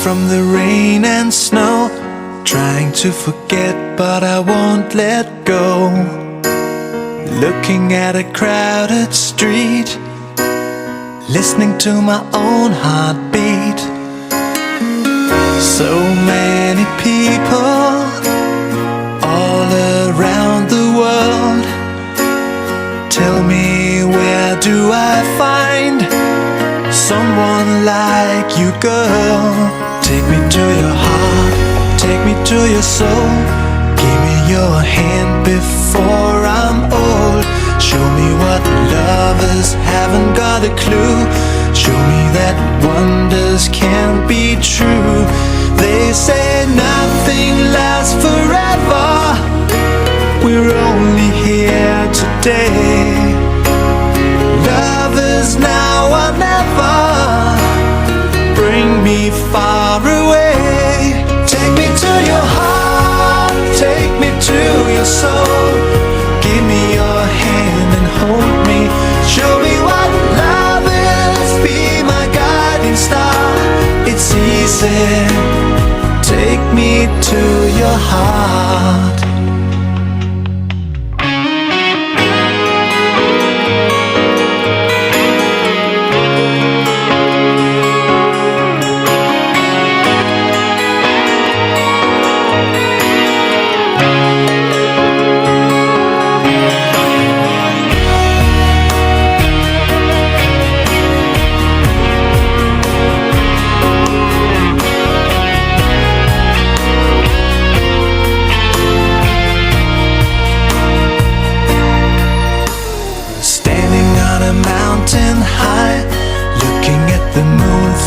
from the rain and snow, trying to forget but I won't let go. Looking at a crowded street, listening to my own heartbeat. So many people all around the world. Tell me, where do I find someone like you, girl? Take me to your heart, take me to your soul. Give me your hand before I'm old. Show me what lovers haven't got a clue. Show me that wonders can't be true. They say nothing lasts forever. We're only here today. Love is now or never. Bring me far away. Take me to your heart, take me to your soul. Give me your hand and hold me. Show me what love is, be my guiding star. It's easy, take me to your heart.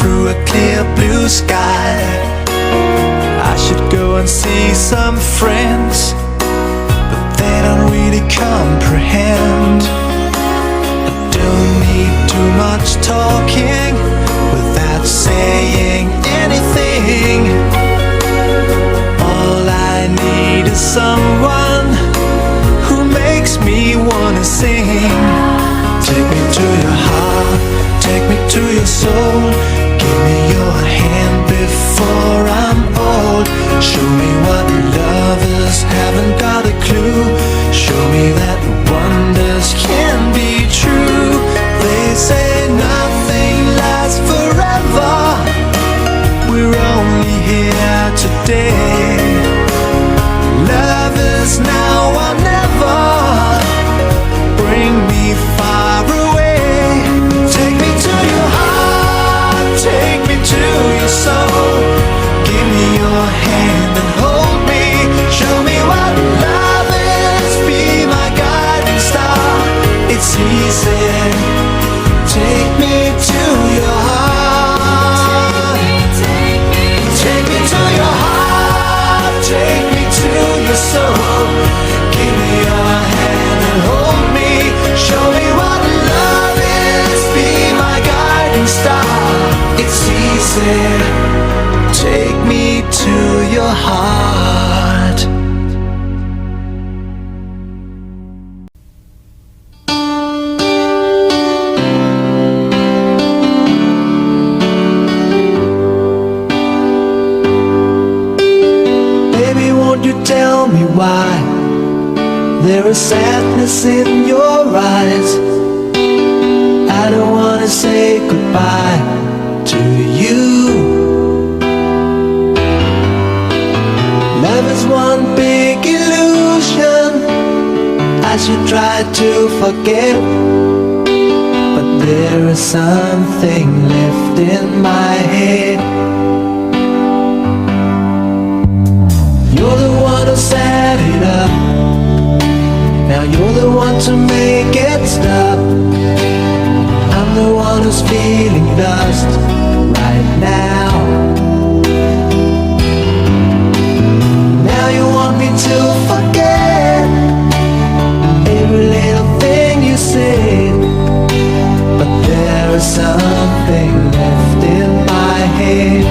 Through a clear blue sky, I should go and see some friends, but they don't really comprehend. I don't need too much talking without saying anything. All I need is someone who makes me wanna sing. Take me to your heart, take me to your soul. Give me your hand before I'm old. Show me what lovers haven't got a clue. Show me that wonders can be true. They say nothing lasts forever. We're only here today. Love is now or never. Bring me far away. Take me to your heart, take me to your soul. Give me your hand and hold me. Show me what love is, be my guiding star. It's easy, take me to your heart. Take me to your heart, take me to your soul. Give me your hand and hold me. Show me what love is, be my guiding star. It's easy, take me to your heart. Baby, won't you tell me why there is sadness in your eyes? I don't wanna say goodbye to you. Love is one big illusion I should try to forget, but there is something left in my head. You're the one who set it up. Now you're the one to make it stop. I'm the one who's feeling lost right now. Now you want me to forget every little thing you said, but there is something left in my head.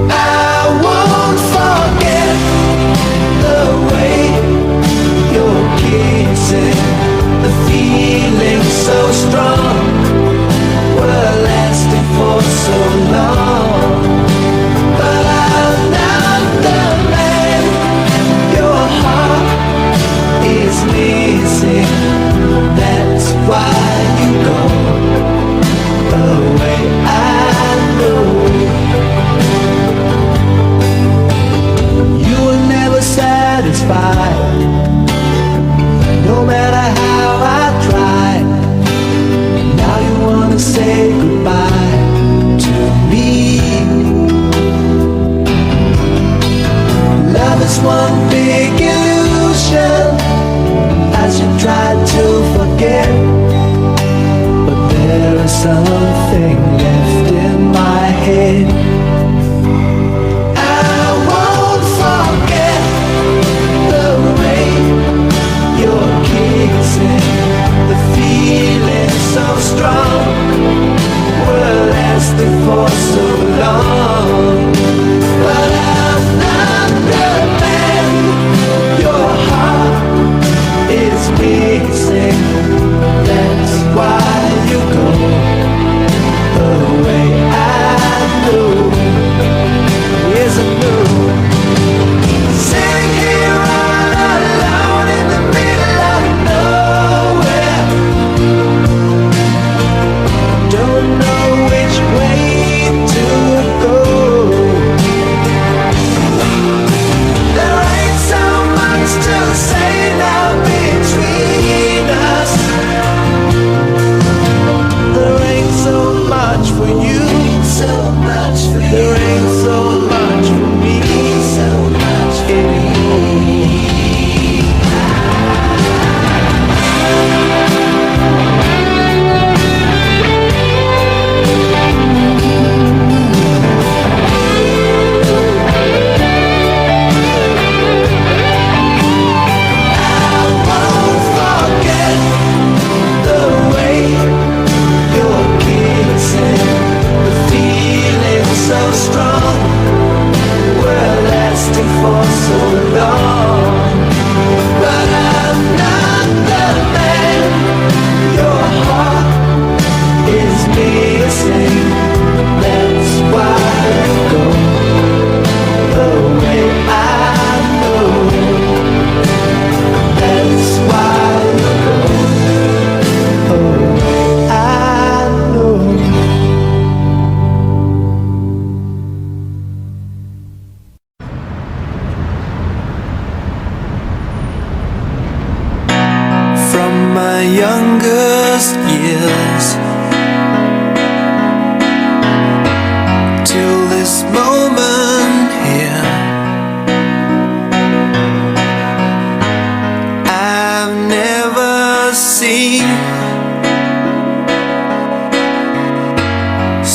I won't forget the way you're kissing, the feeling so strong, were lasting for so long.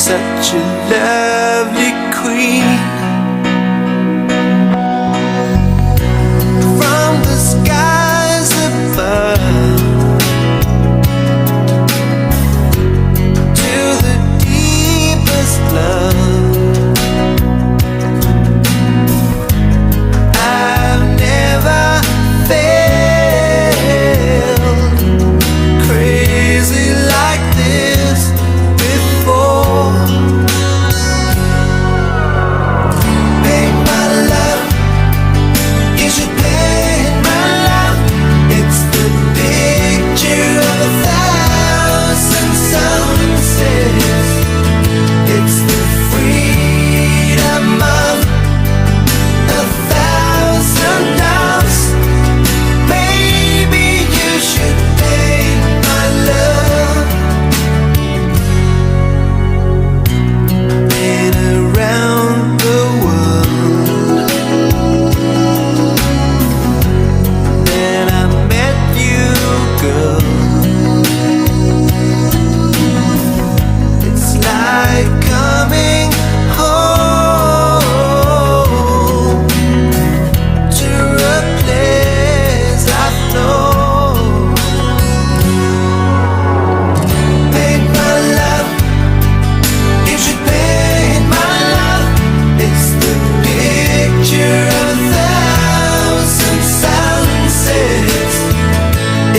such a lovely queen. From the skies above to the deepest love, I've never felt crazy like this before. Paint my love, you should paint my love. It's the picture of 1,000 sunsets. It's the freedom of 1,000 doves. Maybe you should paint my love. Been around the world, then I met you, girl. It's like coming home to a place I've known. Paint my love, you should paint my love. It's the picture of 1,000 sunsets.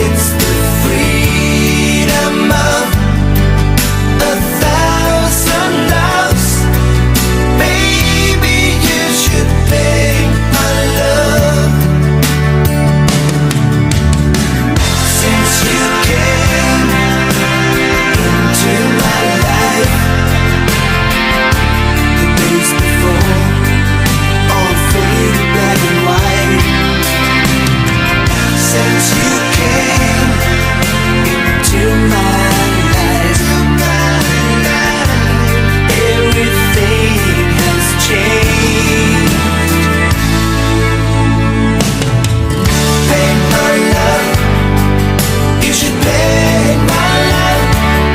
It's the freedom of 1,000 doves. Maybe you should paint my love. Since you came into my life, the days before all faded black and white. Since you came into my life, everything has changed. Paint my love, you should paint my love.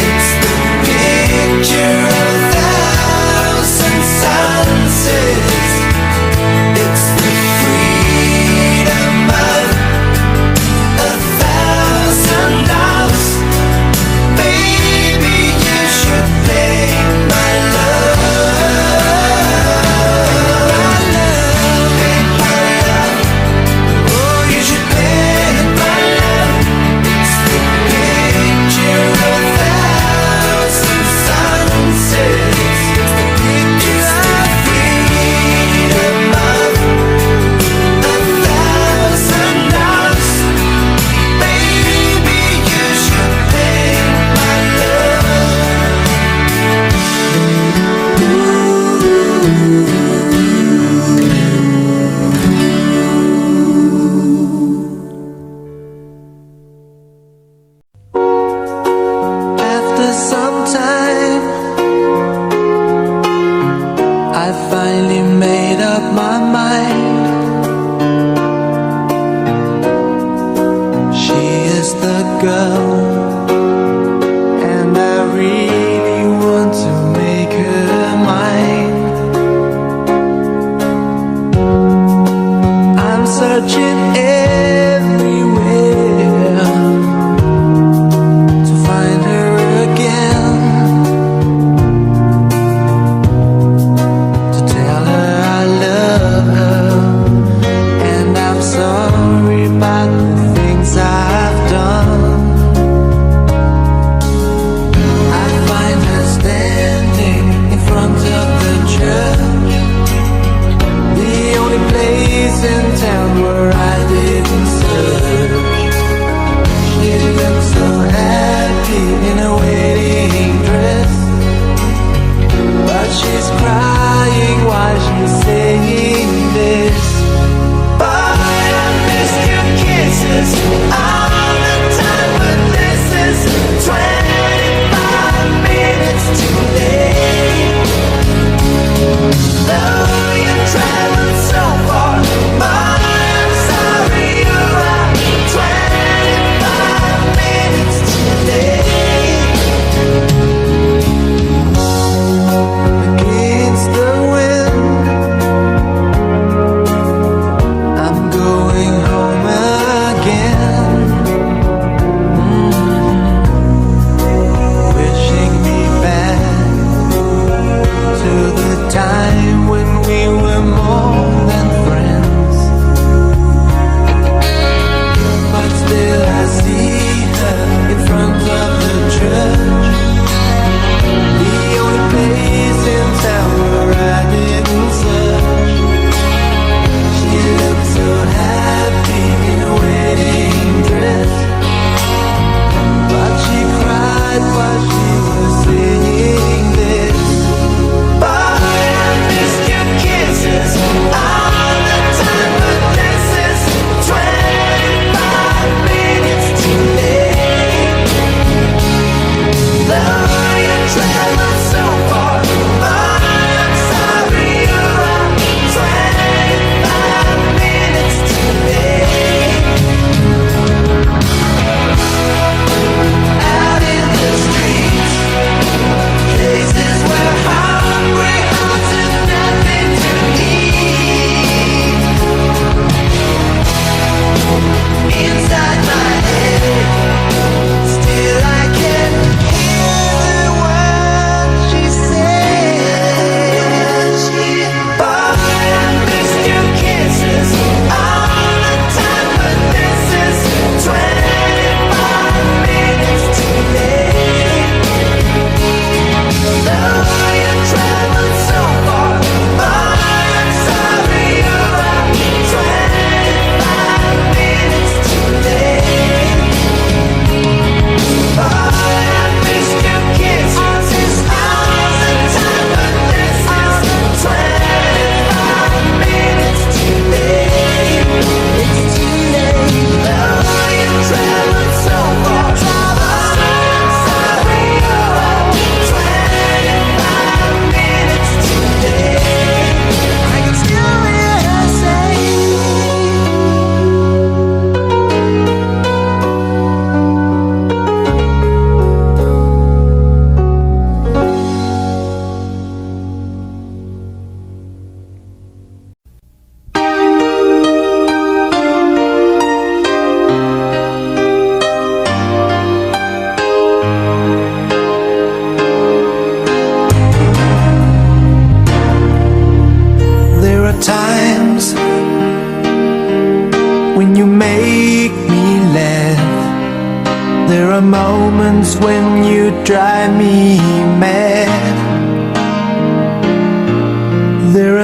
It's the picture of 1,000 sunsets. It's the freedom of 1,000 doves. Baby, you should paint my love. Paint my love. Oh, you should paint my love. It's the picture of 1,000 sunsets. It's the picture of freedom of 1,000 doves. Baby, you should paint my After some time, I finally made up my mind. She is the girl, and I really want to make her mine. I'm searching everywhere to find her again, to tell her I love her, and I'm sorry about the things I've done.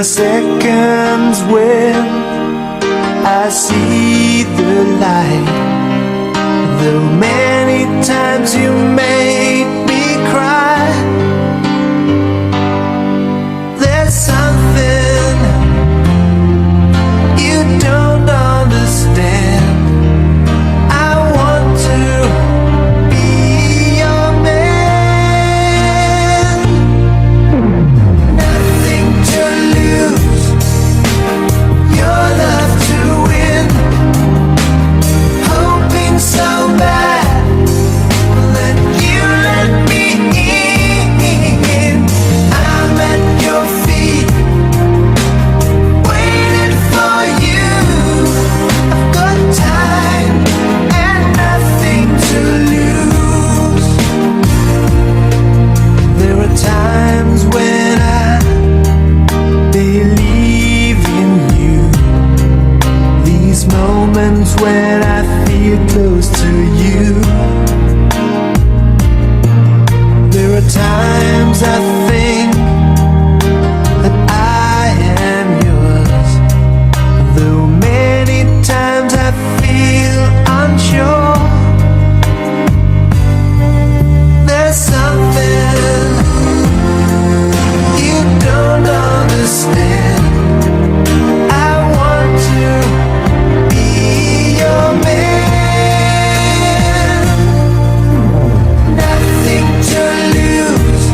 are seconds when I see the light. Though many times you made me cry, there's something you don't understand. I want to be your man. Nothing to lose, your love to win. Hoping so bad that you let me in. I'm at your feet, waiting for you. I've got time and nothing to lose. There are times when I believe in you. These moments when I feel close to you. There are times I think that I am yours. Though many times I feel unsure. There's something you don't understand. I want to be your man. Nothing to lose,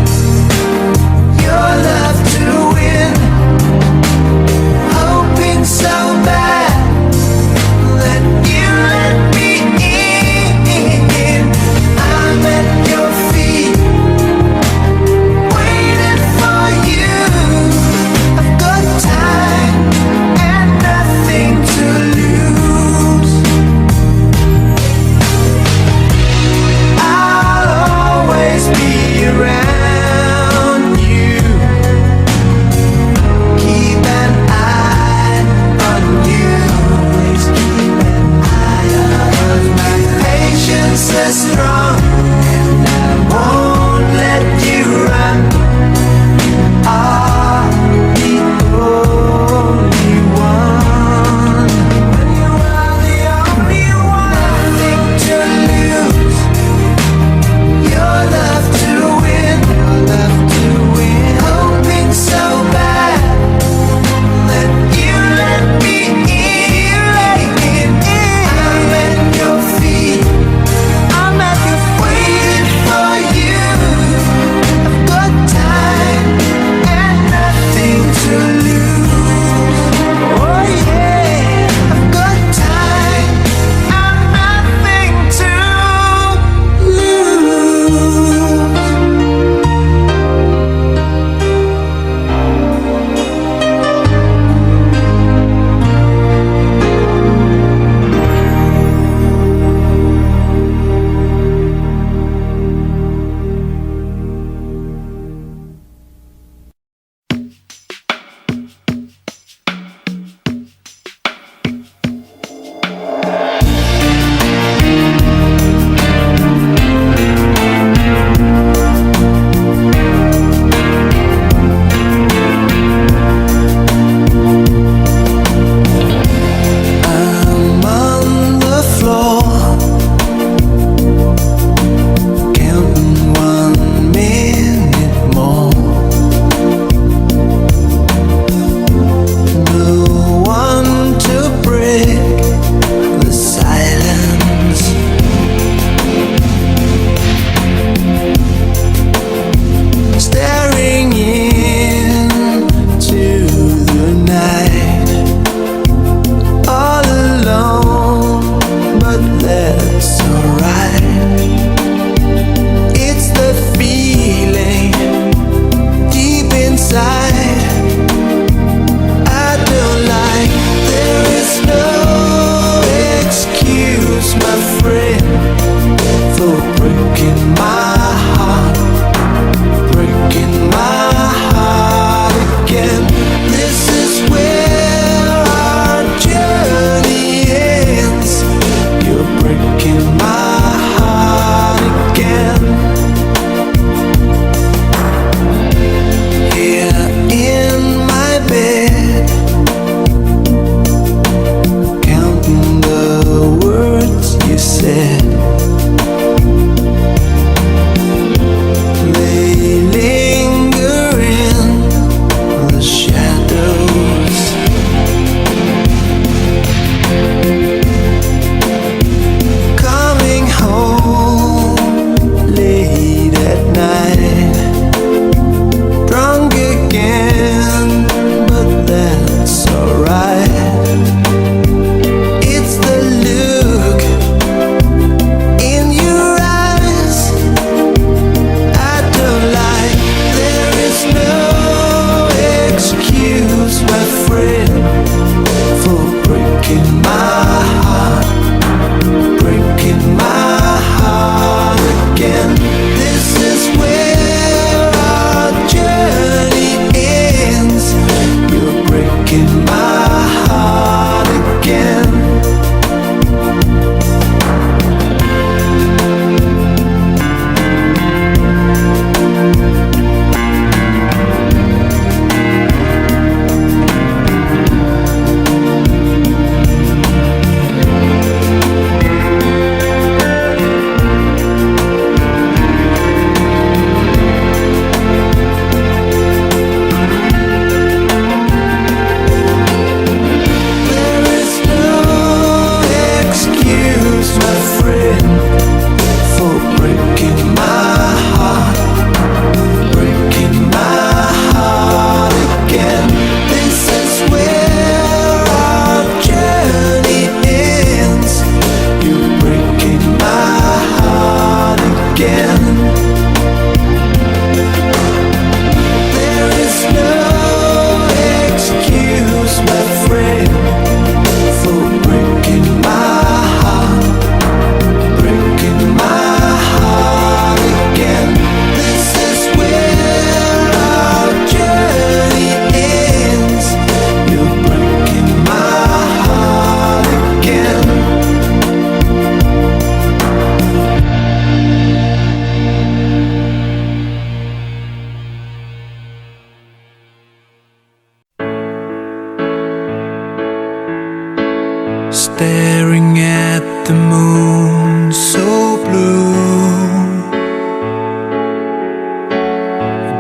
staring at the moon so blue,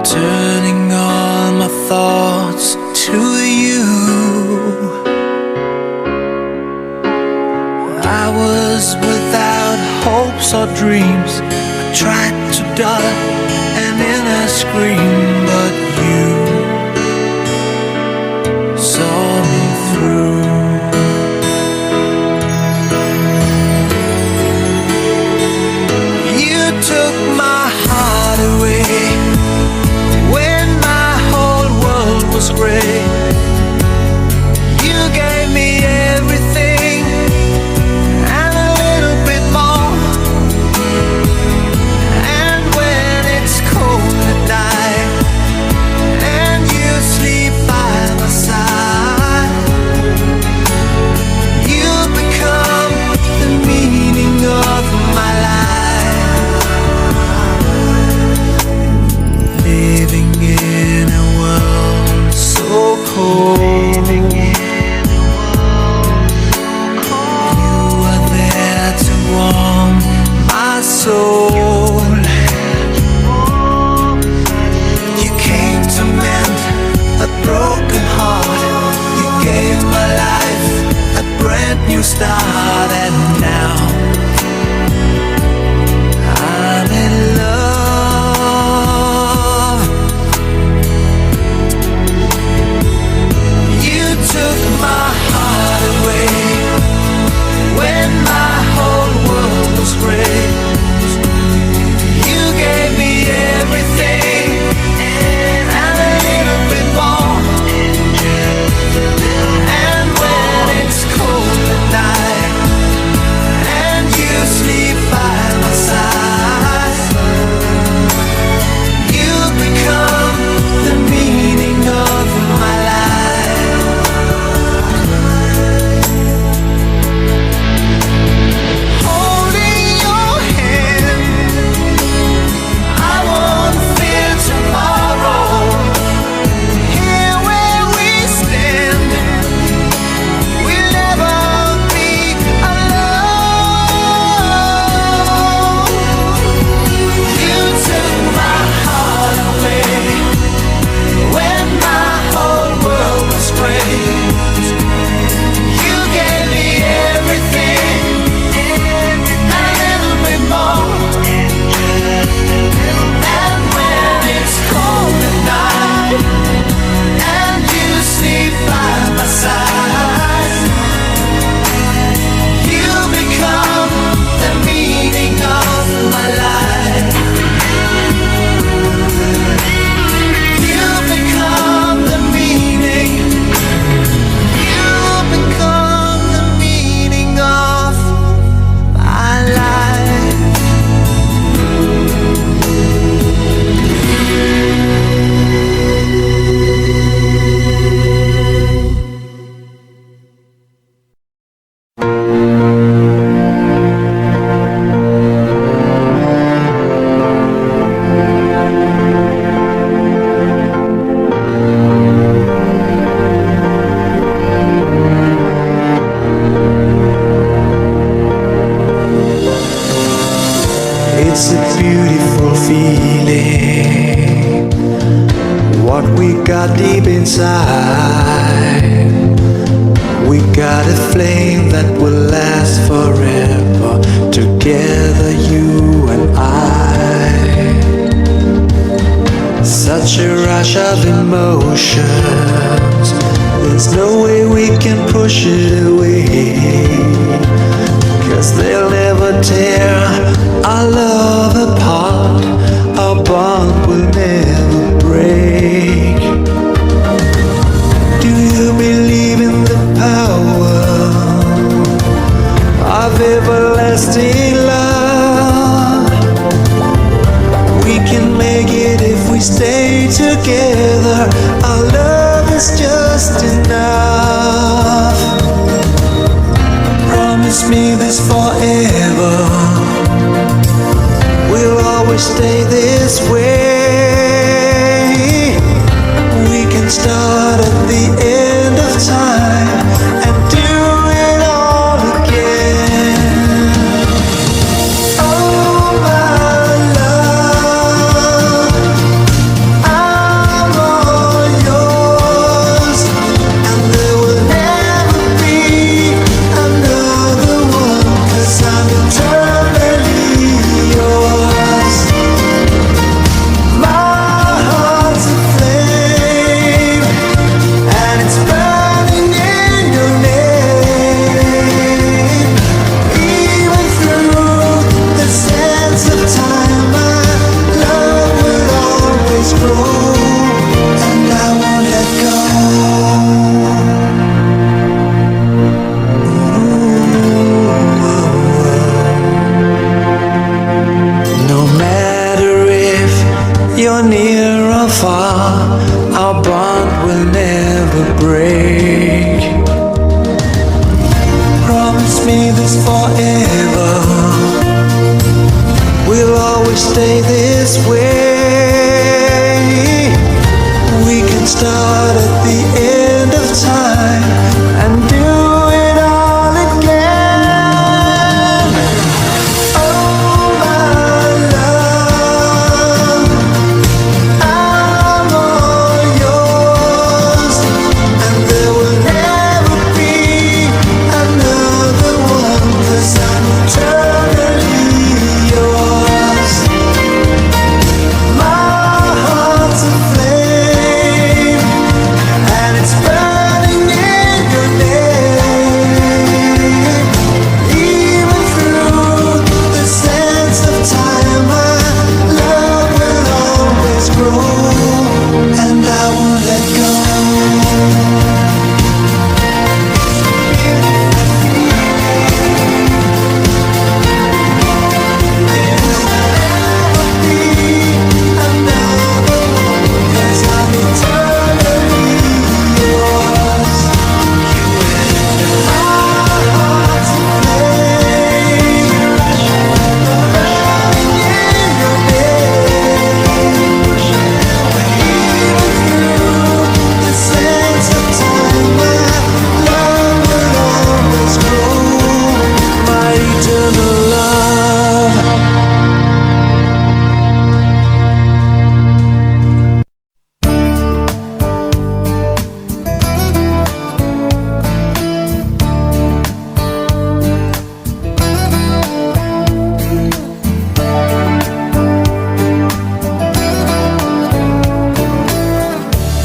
turning all my thoughts to you. I was without hopes or dreams. I tried to dull an inner scream, but you saw me through. You took my heart away when my whole world was gray. You gave me everything and a little bit more. And when it's cold at night and you sleep by my side, you become the meaning of my life. Living in a world so cold, you are there to warm my soul. You came to mend a broken heart. You gave my life a brand new start, and now I'm in love. You took my heart away when my whole world was gray. You gave me everything and a little bit more. And when it's cold at night and you sleep by my side, you become the meaning of my life. Holding your hand, I won't fear tomorrow. Here where we stand, we'll never be alone. You took my heart away when my whole world was gray. You gave me everything and a little bit more. And when it's cold at night and you sleep by my side, you become the meaning of my life. You become the meaning. You become the meaning of my life. It's a beautiful feeling, what we got deep inside. We got a flame that will last forever, together you and I. Such a rush of emotions, there's no way we can push it away, 'cause they'll never tear our love apart. Our bond will never break. Do you believe in the power of everlasting love? We can make it if we stay together. Our love is just enough. Promise me this forever. We'll always stay this way. We can start at the end of time and do it all our bond will never break. Promise me this forever, we'll always stay this way. We can start at the end of time and do it all again. Oh my love, I'm all yours, and there will never be another one, 'cause I'm eternally yours. My heart's a flame, and it's burning in your name. Even through the sands of time, my love will always grow, and I won't let go.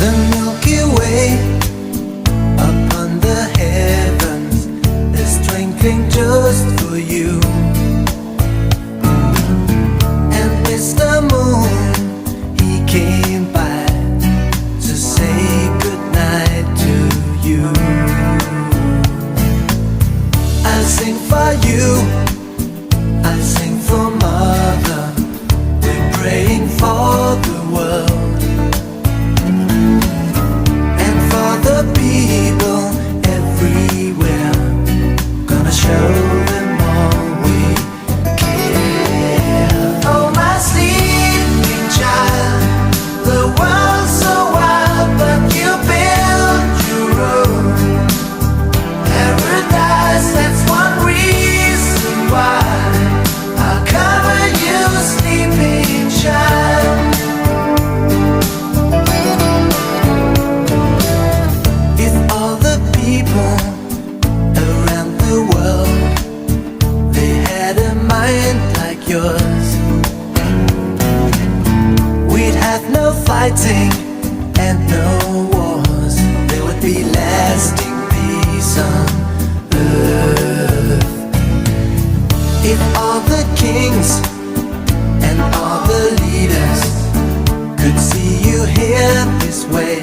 The Milky Way upon the heavens is twinkling just for you. And Mr. Moon, he came by to say goodnight to you. I sing for you, I sing for Mother, we're praying for the world. The people everywhere, gonna show them all we care. Oh my sleeping child, the world's so wild, but you build your own paradise. That's one reason why I'll cover you, sleeping child. People around the world, they had a mind like yours, we'd have no fighting and no wars. There would be lasting peace on earth. If all the kings and all the leaders could see you here this way,